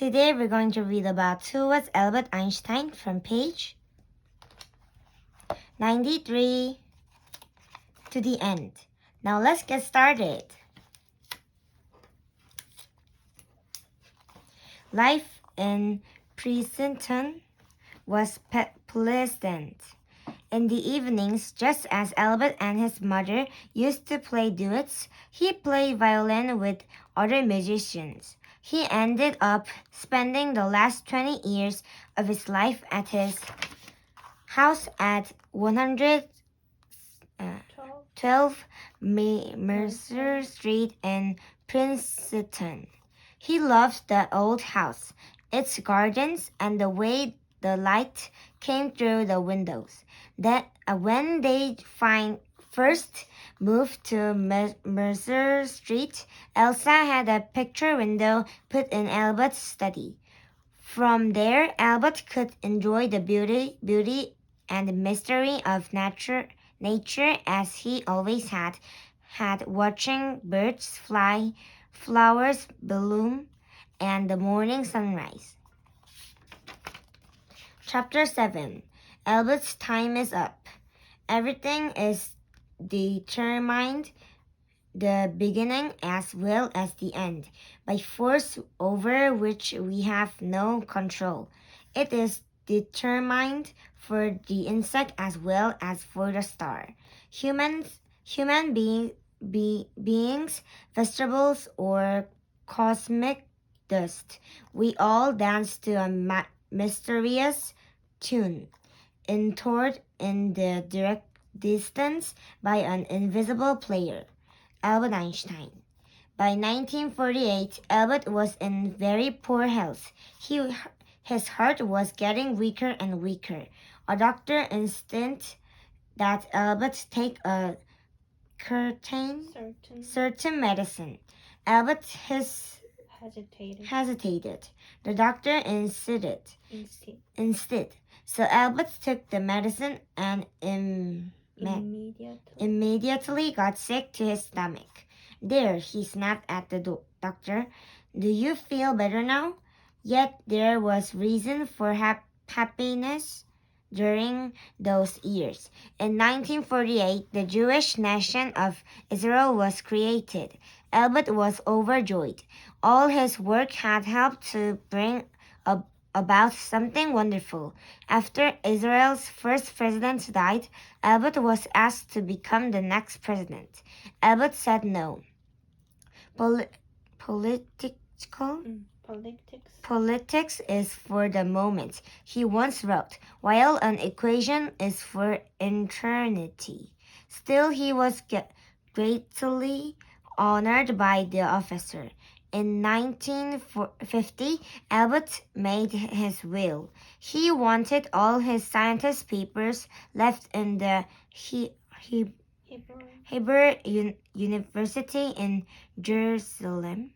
Today we're going to read about who was Albert Einstein from page 93 to the end. Now let's get started. Life in Princeton was pleasant. In the evenings, just as Albert and his mother used to play duets, he played violin with other musicians. He ended up spending the last 20 years of his life at his house at 112 Mercer Street in Princeton. He loved the old house, its gardens, and the way the light came through the windows. That when they first moved to Mercer Street, Elsa had a picture window put in Albert's study. From there, Albert could enjoy the beauty and mystery of nature as he always had watching birds fly, flowers bloom, and the morning sunrise. Chapter 7. Albert's time is up. Everything is determined, the beginning as well as the end, by force over which we have no control. It is determined for the insect as well as for the star. Human beings, vegetables, or cosmic dust, we all dance to a mysterious tune, entombed in the direct distance by an invisible player. Albert Einstein. By 1948, Albert was in very poor health. His heart was getting weaker and weaker. A doctor insisted that Albert take a certain medicine. Albert hesitated. The doctor insisted. Instead. So Albert took the medicine and immediately got sick to his stomach. There, he snapped at the doctor. Do you feel better now? Yet there was reason for happiness during those years. In 1948, the Jewish nation of Israel was created. Albert was overjoyed. All his work had helped to bring about something wonderful. After Israel's first president died, Albert was asked to become the next president. Albert said no. Politics is for the moment, he once wrote, while an equation is for eternity. Still, he was greatly honored by the officer. In 1950, Albert made his will. He wanted all his scientist papers left in the Hebrew University in Jerusalem.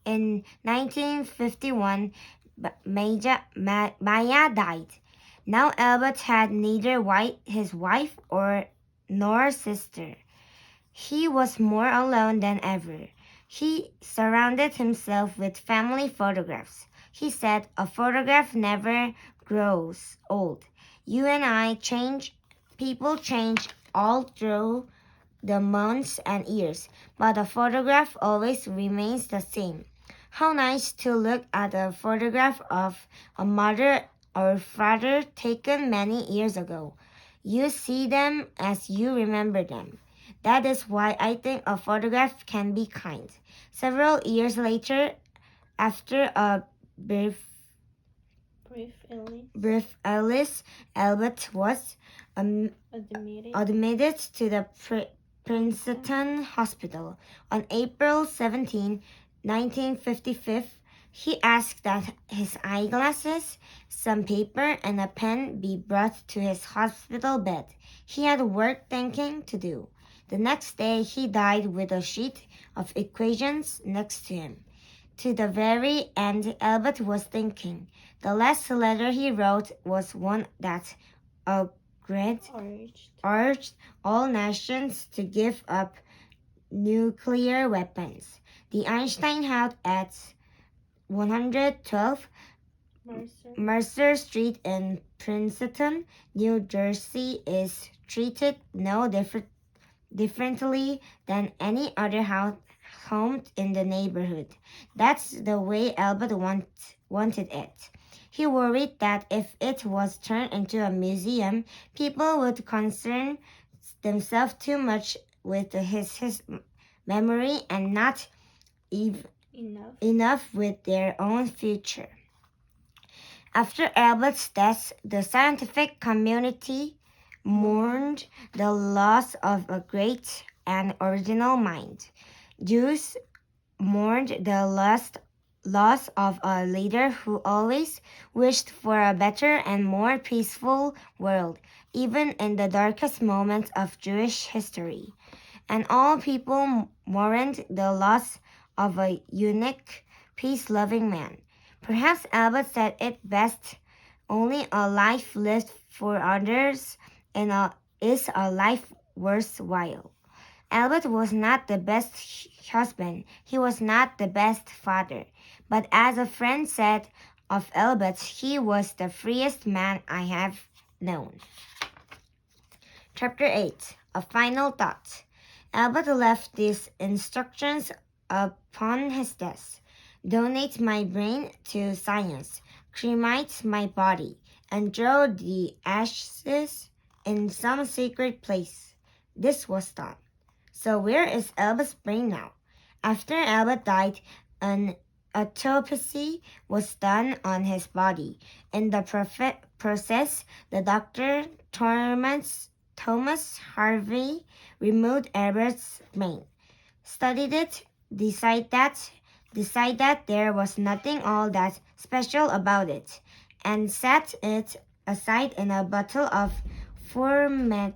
In 1951, Maya died. Now Albert had neither his wife nor sister. He was more alone than ever. He surrounded himself with family photographs. He said, a photograph never grows old. You and I change, people change all through the months and years, but a photograph always remains the same. How nice to look at a photograph of a mother or father taken many years ago. You see them as you remember them. That is why I think a photograph can be kind. Several years later, after a brief illness, Albert was admitted to the Princeton Hospital. On April 17, 1955, he asked that his eyeglasses, some paper, and a pen be brought to his hospital bed. He had work thinking to do. The next day, he died with a sheet of equations next to him. To the very end, Albert was thinking. The last letter he wrote was one that urged all nations to give up nuclear weapons. The Einstein house at 112 Mercer Street in Princeton, New Jersey is treated no differently than any other home in the neighborhood. That's the way Albert wanted it. He worried that if it was turned into a museum, people would concern themselves too much with his memory and not enough with their own future. After Albert's death, the scientific community mourned the loss of a great and original mind. Jews mourned the loss of a leader who always wished for a better and more peaceful world, even in the darkest moments of Jewish history. And all people mourned the loss of a unique, peace-loving man. Perhaps Albert said it best, only a life lived for others is a life worthwhile. Albert was not the best husband, he was not the best father, but as a friend said of Albert, he was the freest man I have known. Chapter 8. A Final Thought. Albert left these instructions upon his death. Donate my brain to science, cremate my body, and throw the ashes in some secret place. This was done. So where is Albert's brain now? After Albert died, an autopsy was done on his body. In the process, the doctor Thomas Harvey removed Albert's brain, studied it, decided that there was nothing all that special about it, and set it aside in a bottle of formaldehyde.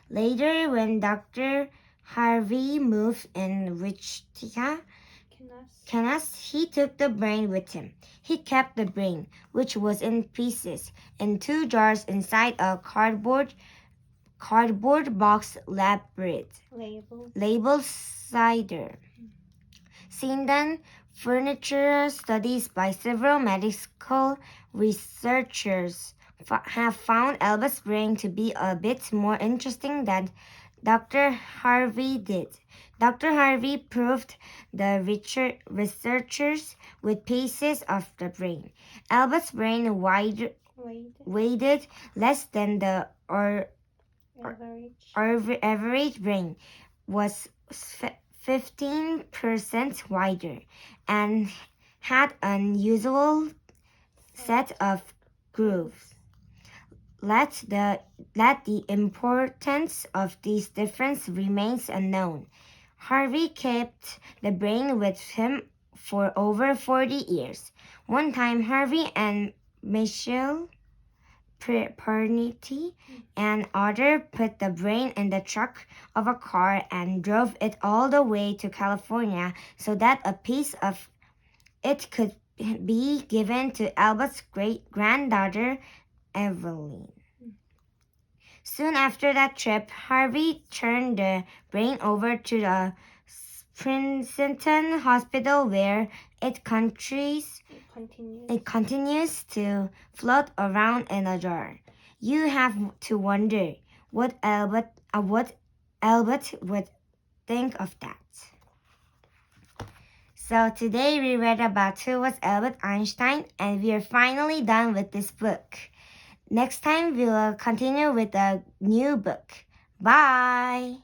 Later, when Dr. Harvey moved in Wichita, Kansas, he took the brain with him. He kept the brain, which was in pieces, in 2 jars inside a cardboard box labeled cider. Since then, furniture studies by several medical researchers have found Albert's brain to be a bit more interesting than Dr. Harvey did. Dr. Harvey proved the researchers with pieces of the brain. Albert's brain weighed less than the average brain, was 15% wider, and had an unusual set of grooves. Let the importance of these differences remains unknown. Harvey kept the brain with him for over 40 years. One time, Harvey and Michelle Pernity and other put the brain in the trunk of a car and drove it all the way to California so that a piece of it could be given to Albert's great-granddaughter, Evelyn. Soon after that trip, Harvey turned the brain over to the Princeton Hospital, where it continues to float around in a jar. You have to wonder what Albert would think of that. So today we read about who was Albert Einstein, and we are finally done with this book. Next time we will continue with a new book. Bye!